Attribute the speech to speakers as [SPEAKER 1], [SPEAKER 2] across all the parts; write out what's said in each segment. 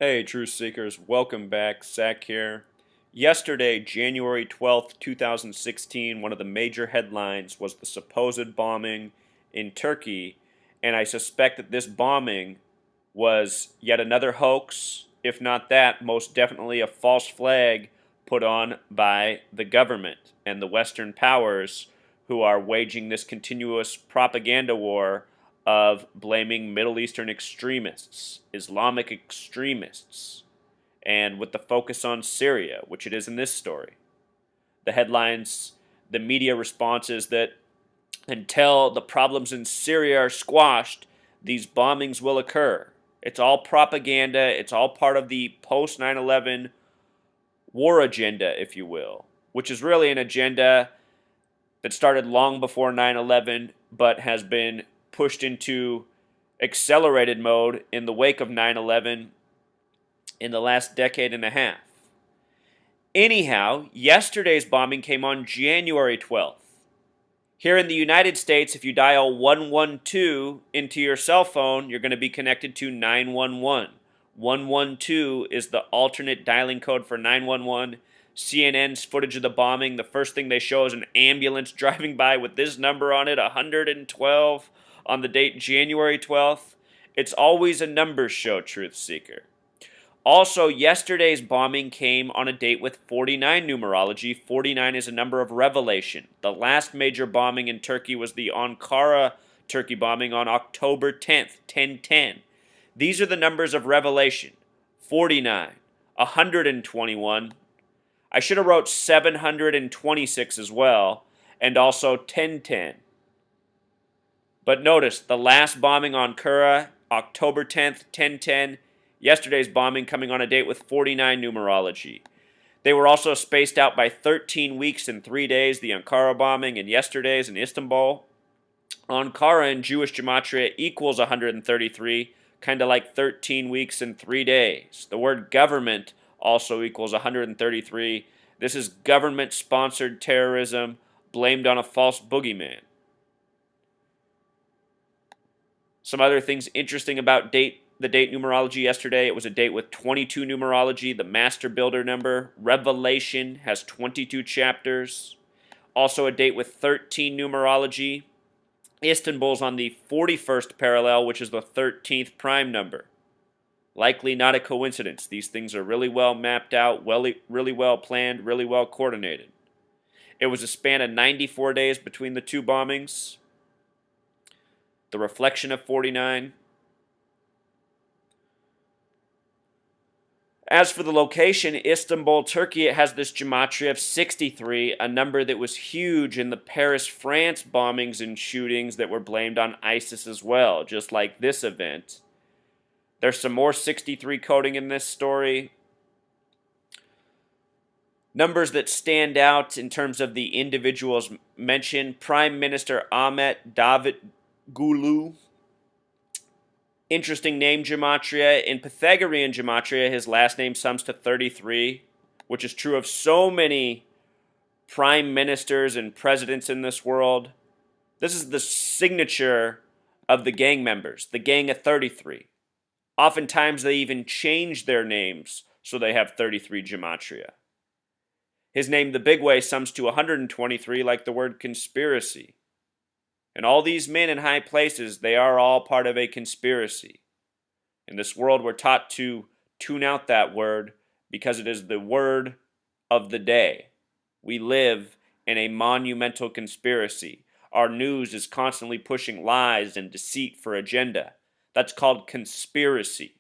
[SPEAKER 1] Hey, Truth Seekers, welcome back. Zach here. Yesterday, January 12th, 2016, one of the major headlines was the supposed bombing in Turkey, and I suspect that this bombing was yet another hoax, if not that, most definitely a false flag put on by the government and the Western powers who are waging this continuous propaganda war of blaming Middle Eastern extremists, Islamic extremists, and with the focus on Syria, which it is in this story. The headlines, the media response is that until the problems in Syria are squashed, these bombings will occur. It's all propaganda, it's all part of the post 9/11 war agenda, if you will, which is really an agenda that started long before 9/11 but has been pushed into accelerated mode in the wake of 9/11 in the last decade and a half. Anyhow, yesterday's bombing came on January 12th. Here in the United States, if you dial 112 into your cell phone, you're going to be connected to 911. 112 is the alternate dialing code for 911. CNN's footage of the bombing, the first thing they show is an ambulance driving by with this number on it, 112, on the date January 12th. It's always a numbers show, Truth Seeker. Also, yesterday's bombing came on a date with 49 numerology. 49 is a number of revelation. The last major bombing in Turkey was the Ankara Turkey bombing on October 10th, 1010. These are the numbers of revelation. 49, 121. I should have wrote 726 as well, and also 1010. But notice, the last bombing on Ankara, October 10th, 1010. Yesterday's bombing coming on a date with 49 numerology. They were also spaced out by 13 weeks and 3 days, the Ankara bombing, and yesterday's in Istanbul. Ankara in Jewish gematria equals 133, kind of like 13 weeks and 3 days. The word government also equals 133. This is government-sponsored terrorism blamed on a false boogeyman. Some other things interesting about the date numerology yesterday. It was a date with 22 numerology, the master builder number. Revelation has 22 chapters. Also a date with 13 numerology. Istanbul's on the 41st parallel, which is the 13th prime number. Likely not a coincidence. These things are really well mapped out, really well planned, really well coordinated. It was a span of 94 days between the two bombings. The reflection of 49. As for the location, Istanbul, Turkey, it has this gematria of 63, a number that was huge in the Paris, France bombings and shootings that were blamed on ISIS as well, just like this event. There's some more 63 coding in this story. Numbers that stand out in terms of the individuals mentioned: Prime Minister Ahmet Davutoglu. Interesting name gematria. In Pythagorean gematria, his last name sums to 33, which is true of so many prime ministers and presidents in this world. This is the signature of the gang members, the gang of 33. Oftentimes, they even change their names so they have 33 gematria. His name, the big way, sums to 123, like the word conspiracy. And all these men in high places, they are all part of a conspiracy. In this world, we're taught to tune out that word because it is the word of the day. We live in a monumental conspiracy. Our news is constantly pushing lies and deceit for agenda. That's called conspiracy.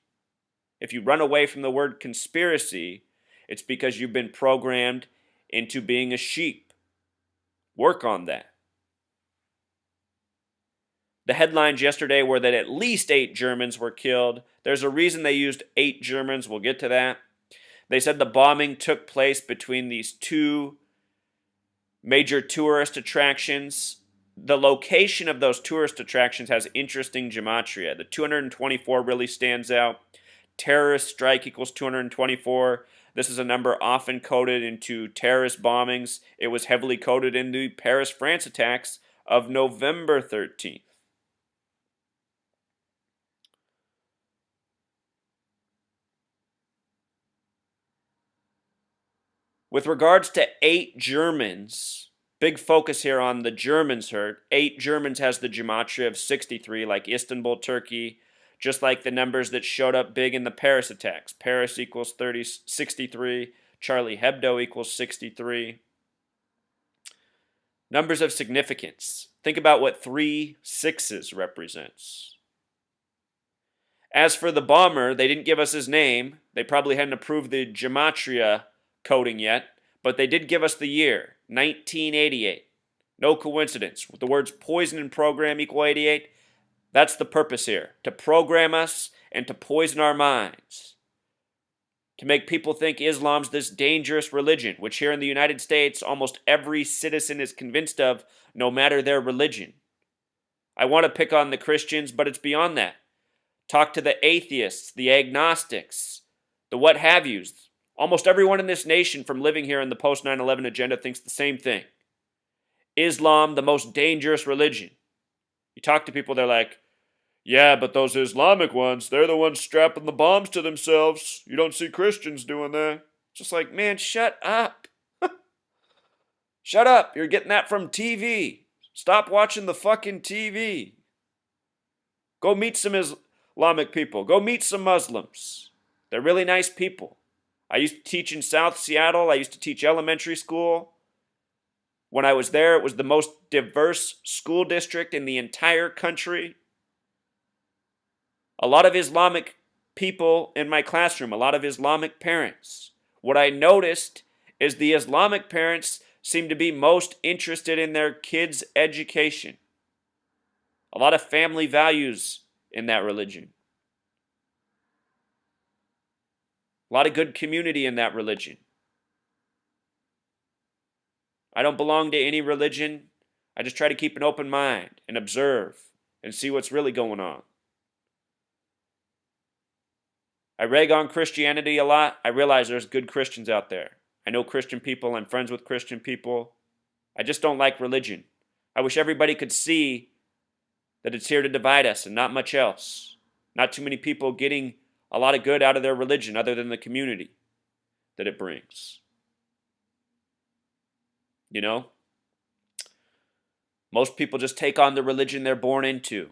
[SPEAKER 1] If you run away from the word conspiracy, it's because you've been programmed into being a sheep. Work on that. The headlines yesterday were that at least 8 Germans were killed. There's a reason they used 8 Germans. We'll get to that. They said the bombing took place between these two major tourist attractions. The location of those tourist attractions has interesting gematria. The 224 really stands out. Terrorist strike equals 224. This is a number often coded into terrorist bombings. It was heavily coded in the Paris, France attacks of November 13th. With regards to 8 Germans, big focus here on the Germans hurt. 8 Germans has the gematria of 63, like Istanbul, Turkey, just like the numbers that showed up big in the Paris attacks. Paris equals 63, Charlie Hebdo equals 63. Numbers of significance. Think about what 3 6s represents. As for the bomber, they didn't give us his name. They probably hadn't approved the gematria coding yet, but they did give us the year, 1988. No coincidence. With the words poison and program equal 88, that's the purpose here, to program us and to poison our minds. To make people think Islam's this dangerous religion, which here in the United States, almost every citizen is convinced of, no matter their religion. I want to pick on the Christians, but it's beyond that. Talk to the atheists, the agnostics, the what have yous. Almost everyone in this nation from living here in the post 9/11 agenda thinks the same thing. Islam, the most dangerous religion. You talk to people, they're like, yeah, but those Islamic ones, they're the ones strapping the bombs to themselves. You don't see Christians doing that. Just like, man, shut up. Shut up. You're getting that from TV. Stop watching the fucking TV. Go meet some Islamic people. Go meet some Muslims. They're really nice people. I used to teach in South Seattle. I used to teach elementary school. When I was there, it was the most diverse school district in the entire country. A lot of Islamic people in my classroom, a lot of Islamic parents. What I noticed is the Islamic parents seem to be most interested in their kids' education. A lot of family values in that religion. A lot of good community in that religion. I don't belong to any religion. I just try to keep an open mind and observe and see what's really going on. I rag on Christianity a lot. I realize there's good Christians out there. I know Christian people. I'm friends with Christian people. I just don't like religion. I wish everybody could see that it's here to divide us and not much else. Not too many people getting a lot of good out of their religion other than the community that it brings. You know? Most people just take on the religion they're born into.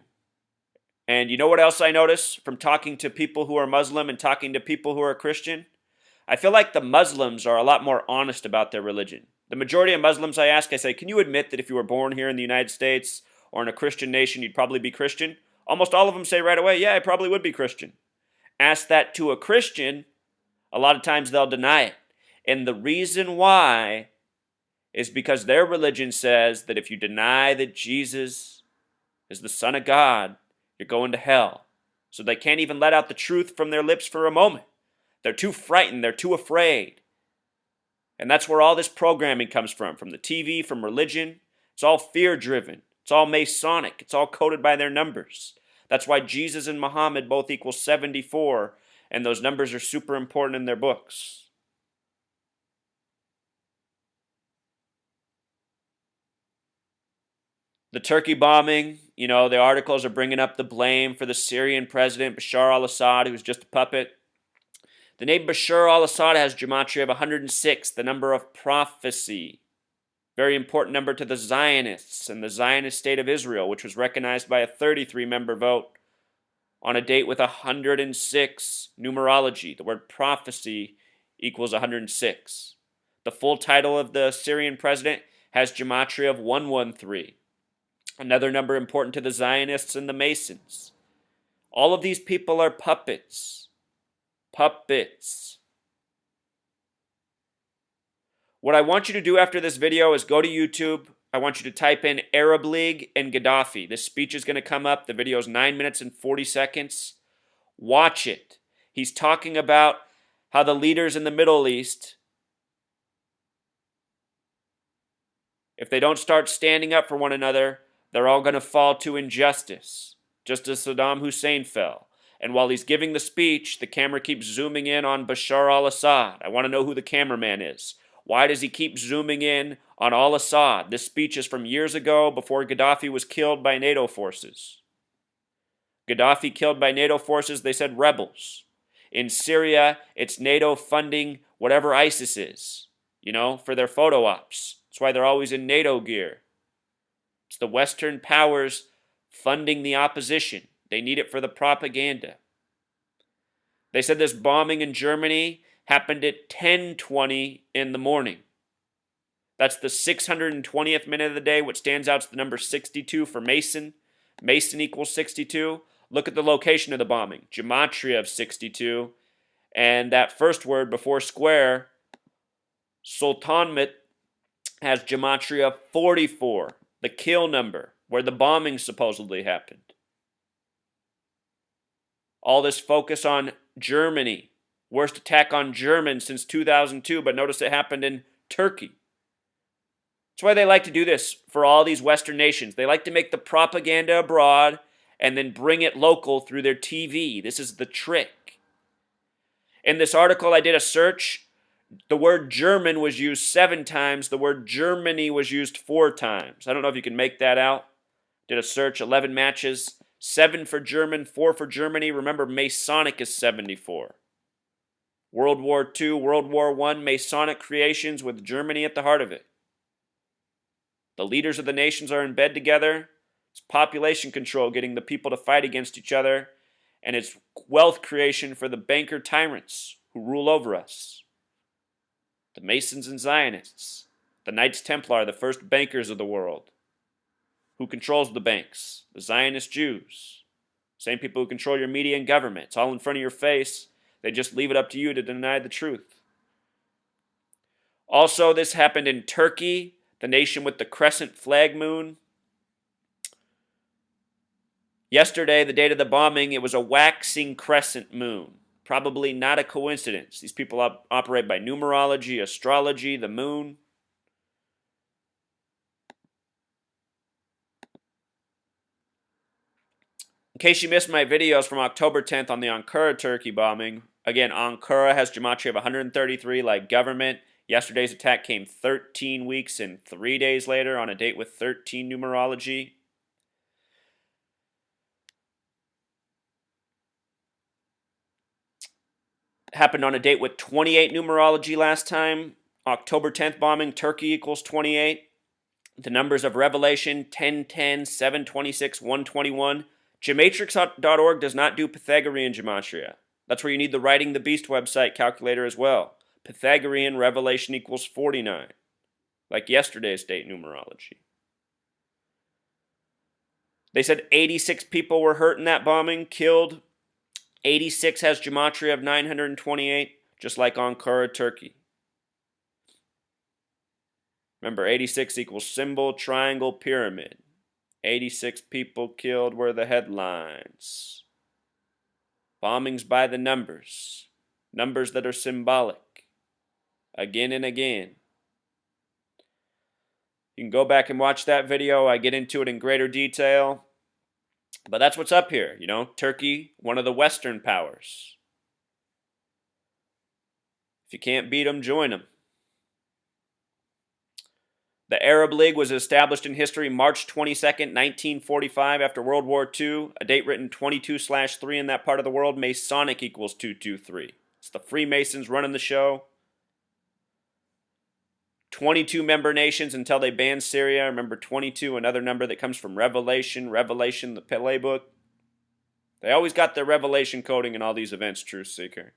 [SPEAKER 1] And you know what else I notice from talking to people who are Muslim and talking to people who are Christian? I feel like the Muslims are a lot more honest about their religion. The majority of Muslims I ask, I say, can you admit that if you were born here in the United States or in a Christian nation, you'd probably be Christian? Almost all of them say right away, yeah, I probably would be Christian. Ask that to a Christian, a lot of times they'll deny it. And the reason why is because their religion says that if you deny that Jesus is the Son of God, you're going to hell. So they can't even let out the truth from their lips for a moment. They're too frightened. They're too afraid. And that's where all this programming comes from the TV, from religion. It's all fear-driven. It's all Masonic. It's all coded by their numbers. That's why Jesus and Muhammad both equal 74, and those numbers are super important in their books. The Turkey bombing, the articles are bringing up the blame for the Syrian president, Bashar al-Assad, who's just a puppet. The name Bashar al-Assad has gematria of 106, the number of prophecy. Very important number to the Zionists and the Zionist state of Israel, which was recognized by a 33-member vote on a date with 106 numerology. The word prophecy equals 106. The full title of the Syrian president has gematria of 113. Another number important to the Zionists and the Masons. All of these people are puppets. Puppets. What I want you to do after this video is go to YouTube. I want you to type in Arab League and Gaddafi. This speech is going to come up. The video is 9 minutes and 40 seconds. Watch it. He's talking about how the leaders in the Middle East, if they don't start standing up for one another, they're all going to fall to injustice, just as Saddam Hussein fell. And while he's giving the speech, the camera keeps zooming in on Bashar al-Assad. I want to know who the cameraman is. Why does he keep zooming in on al-Assad? This speech is from years ago, before Gaddafi was killed by NATO forces. Gaddafi killed by NATO forces, they said rebels. In Syria, it's NATO funding whatever ISIS is. for their photo ops. That's why they're always in NATO gear. It's the Western powers funding the opposition. They need it for the propaganda. They said this bombing in Germany happened at 10:20 in the morning. That's the 620th minute of the day. What stands out is the number 62 for Mason. Mason equals 62. Look at the location of the bombing. Gematria of 62. And that first word before square, Sultanahmet, has gematria 44, the kill number, where the bombing supposedly happened. All this focus on Germany. Worst attack on Germans since 2002, but notice it happened in Turkey. That's why they like to do this for all these Western nations. They like to make the propaganda abroad and then bring it local through their TV. This is the trick. In this article, I did a search. The word German was used 7 times. The word Germany was used 4 times. I don't know if you can make that out. Did a search, 11 matches. 7 for German, 4 for Germany. Remember, Masonic is 74. World War II, World War I, Masonic creations with Germany at the heart of it. The leaders of the nations are in bed together. It's population control, getting the people to fight against each other. And it's wealth creation for the banker tyrants who rule over us. The Masons and Zionists. The Knights Templar, the first bankers of the world. Who controls the banks? The Zionist Jews. Same people who control your media and government. It's all in front of your face. They just leave it up to you to deny the truth. Also, this happened in Turkey, the nation with the crescent flag moon. Yesterday, the date of the bombing, it was a waxing crescent moon. Probably not a coincidence. These people operate by numerology, astrology, the moon. In case you missed my videos from October 10th on the Ankara, Turkey bombing, again, Ankara has gematria of 133 like government. Yesterday's attack came 13 weeks and 3 days later on a date with 13 numerology. Happened on a date with 28 numerology last time. October 10th bombing, Turkey equals 28. The numbers of Revelation, 1010, 726, 121. Gematrix.org does not do Pythagorean gematria. That's where you need the Writing the Beast website calculator as well. Pythagorean Revelation equals 49. Like yesterday's date numerology. They said 86 people were hurt in that bombing, killed. 86 has gematria of 928, just like Ankara, Turkey. Remember, 86 equals symbol, triangle, pyramid. 86 people killed were the headlines. Bombings by the numbers. Numbers that are symbolic. Again and again. You can go back and watch that video. I get into it in greater detail. But that's what's up here. Turkey, one of the Western powers. If you can't beat them, join them. The Arab League was established in history March 22nd, 1945, after World War II. A date written 22/3 in that part of the world. Masonic equals 223. It's the Freemasons running the show. 22 member nations until they banned Syria. Remember, 22, another number that comes from Revelation, the playbook. They always got their Revelation coding in all these events, Truth Seeker.